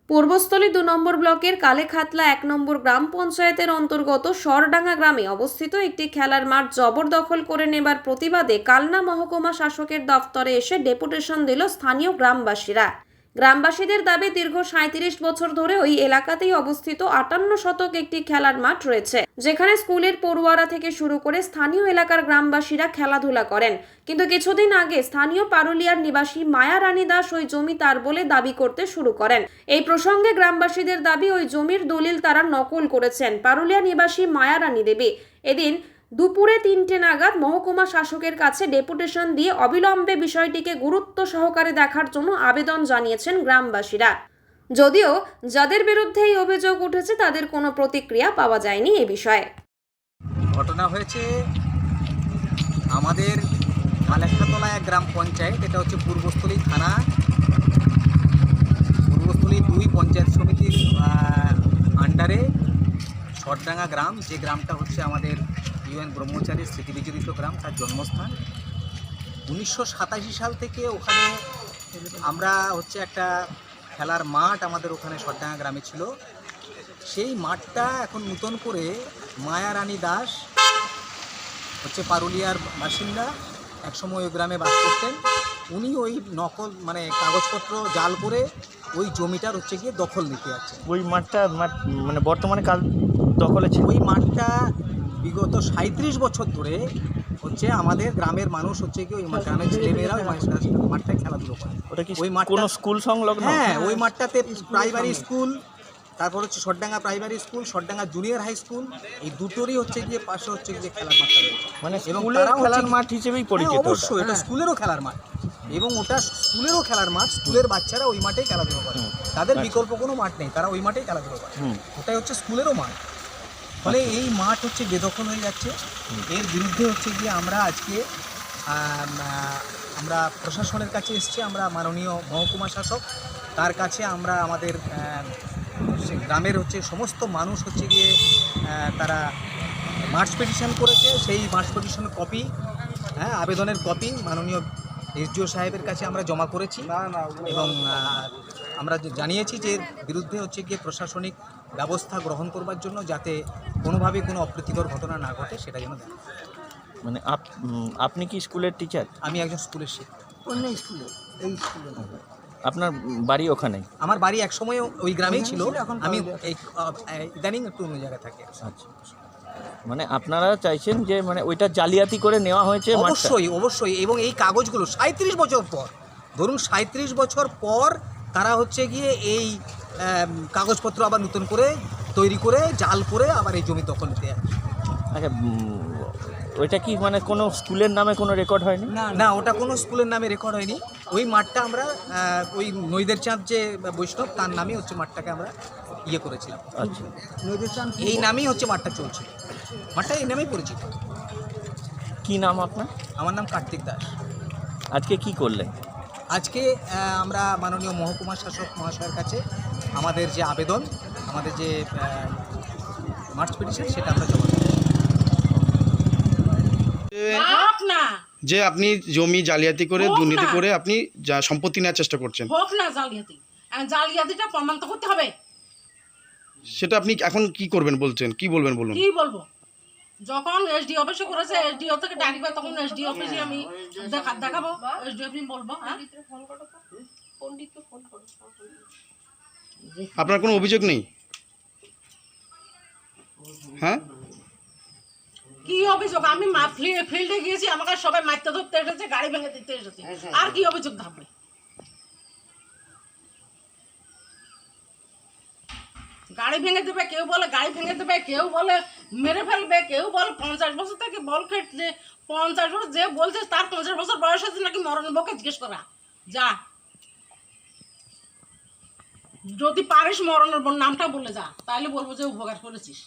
পূর্বস্থলী ২ নম্বর ব্লকের কালেখাতলা ১ নম্বর গ্রাম পঞ্চায়েতের অন্তর্গত সরডাঙ্গা গ্রামে অবস্থিত একটি খেলার মাঠ জবরদখল করে নেবার প্রতিবাদে কালনা মহকুমা শাসকের দফতরে এসে ডেপুটেশন দিল স্থানীয় গ্রামবাসীরা। গ্রামবাসীদের দাবি, দীর্ঘ ৩৭ বছর ধরে ওই এলাকাতেই অবস্থিত ৫৮ শতক একটি খেলার মাঠ রয়েছে, যেখানে স্কুলের পড়ুয়ারা থেকে শুরু করে স্থানীয় এলাকার গ্রামবাসীরা খেলাধুলা করেন। কিন্তু কিছুদিন আগে স্থানীয় পারুলিয়ার নিবাসী মায়া রানী দাস ওই জমি তার বলে দাবি করতে শুরু করেন। এই প্রসঙ্গে গ্রামবাসীদের দাবি, ওই জমির দলিল তারা নকল করেছেন পারুলিয়া নিবাসী মায়া রানী দেবী। এদিন দুপুরে ৩টে নাগাদ মহকুমা শাসকের কাছে ডেপুটেশন দিয়ে অবিলম্বে বিষয়টিকে গুরুত্ব সহকারে দেখার জন্য আবেদন জানিয়েছেন গ্রামবাসীরা। যদিও যাদের বিরুদ্ধে এই অভিযোগ উঠেছে তাদের কোনো প্রতিক্রিয়া পাওয়া যায়নি এ বিষয়ে। ঘটনা হয়েছে আমাদের কালেখাতলা এক গ্রাম পঞ্চায়েত, এটা হচ্ছে পূর্বস্থলী থানা, পূর্বস্থলী ২ পঞ্চায়েত সমিতির আন্ডারে সরডাঙ্গা গ্রাম, যে গ্রামটা হচ্ছে আমাদের ইউএন ব্রহ্মচারীর স্মৃতিবিজড়িত গ্রাম, তার জন্মস্থান। ১৯৮৭ সাল থেকে ওখানে আমরা হচ্ছে একটা খেলার মাঠ আমাদের ওখানে সরডাঙ্গা গ্রামে ছিল। সেই মাঠটা এখন নতুন করে মায়া রানী দাস হচ্ছে পারুলিয়ার বাসিন্দা, একসময় ওই গ্রামে বাস করতেন। উনি ওই নকল মানে কাগজপত্র জাল করে ওই জমিটার হচ্ছে গিয়ে দখল নিতে যাচ্ছে। ওই মাঠটা মানে বর্তমানে কাল দখলে ছিল। ওই মাঠটা বিগত ৩৭ বছর ধরে হচ্ছে আমাদের গ্রামের মানুষ হচ্ছে কি ওই গ্রামের ছেলেমেয়েরা ওই মাঠটায় খেলাধুলো করে। ওটা কি ওই মাঠটা কোনো স্কুল সংলগ্ন? হ্যাঁ, ওই মাঠটাতে প্রাইমারি স্কুল, তারপর হচ্ছে Sardanga primary school, Sardanga junior high school, এই দুটোরই হচ্ছে গিয়ে পাশে হচ্ছে গিয়ে খেলার মাঠটা রয়েছে। মানে এবং স্কুলের খেলার মাঠ হিসেবেই পরিচিত। অবশ্যই এটা স্কুলেরও খেলার মাঠ, এবং ওটা স্কুলেরও খেলার মাঠ। স্কুলের বাচ্চারা ওই মাঠেই খেলাধুলো করে, তাদের বিকল্প কোনো মাঠ নেই, তারা ওই মাঠেই খেলাধুলো করে। ওটাই হচ্ছে স্কুলেরও মাঠ। ফলে এই মাঠ হচ্ছে বেদখল হয়ে যাচ্ছে। এর বিরুদ্ধে হচ্ছে গিয়ে আমরা আজকে আমরা প্রশাসনের কাছে এসেছি। আমরা মাননীয় মহকুমা শাসক, তার কাছে আমরা আমাদের গ্রামের হচ্ছে সমস্ত মানুষ হচ্ছে গিয়ে তারা মার্চ পিটিশন করেছে। সেই মার্চ পিটিশনের কপি, আবেদনের কপি মাননীয় এসডিও সাহেবের কাছে আমরা জমা করেছি, এবং আমরা জানিয়েছি যে এর বিরুদ্ধে হচ্ছে গিয়ে প্রশাসনিক ব্যবস্থা গ্রহণ করবার জন্য, যাতে কোনোভাবে কোনো অপ্রীতিকর ঘটনা না ঘটে সেটা যেন দেয়। মানে আপনি কি স্কুলের টিচার? আমি একজন স্কুলের শিক্ষক। অন্য স্কুলে, এই স্কুলে। আপনার বাড়ি ওখানেই? আমার বাড়ি একসময় ওই গ্রামেই ছিল, আমি ইদানিং একটু অন্য জায়গায় থাকি। আচ্ছা, মানে আপনারা চাইছেন যে মানে ওইটা জালিয়াতি করে নেওয়া হয়েছে? অবশ্যই অবশ্যই। এবং এই কাগজগুলো ৩৭ বছর পর, ধরুন ৩৭ বছর পর তারা হচ্ছে গিয়ে এই কাগজপত্র আবার নতুন করে তৈরি করে জাল করে আবার এই জমি দখল নিতে যায়। আচ্ছা, ওইটা কি মানে কোনো স্কুলের নামে কোনো রেকর্ড হয়নি? না, ওটা কোনো স্কুলের নামে রেকর্ড হয়নি। ওই মাঠটা আমরা ওই নৈদের চাঁদ যে বৈষ্ণব, তার নামে হচ্ছে মাঠটাকে আমরা ইয়ে করেছিলাম। আচ্ছা, নৈদের চাঁদ এই নামেই হচ্ছে মাঠটা চলছিল, মাঠটা এই নামেই পরিচিত। কি নাম আপনার? আমার নাম কার্তিক দাস। আজকে কি করলেন? আজকে আমরা মাননীয় মহকুমা শাসক মহাশয়ের কাছে আমাদের যে আবেদন, আমাদের যে মার্চ পিটিশন, সেটা আমরা জমা দিই। যে আপনি জমি জালিয়াতি করে দুর্নীতি করে আপনি সম্পত্তি নেওয়ার চেষ্টা করছেন, হোক না জালিয়াতি, জালিয়াতিটা প্রমাণ তো করতে হবে। সেটা আপনি এখন কি করবেন বলছেন? কি বলবেন বলুন? কি বলবো, যখন এসডি অফিসে করেছে, এসডিও থেকে ডাকবে, তখন এসডি অফিসে আমি দেখাবো, এসডি অফিস বলবো। আপনার কোনো অভিযোগ নেই? হ্যাঁ, কি অভিযোগ? আমি ফিল্ডে গিয়েছি, আমাকে সবাই মারতে ধরতে এসেছে, গাড়ি ভেঙে দিতে এসেছে, আর কি অভিযোগ থাকবে? গাড়ি ভেঙে দেবে, কেউ বলে গাড়ি ভেঙে দেবে, কেউ বলে মেরে ফেলবে, কেউ বলে ৫০ বছর থেকে বল খেটছে, ৫০ বছর যে বলছে তার ৫০ বছর বয়স আছে নাকি মরণ, বউকে জিজ্ঞেস করা যা, যদি পারিস মরণের নামটা বলে যা, তাহলে বলবো যে উপকার করেছিস।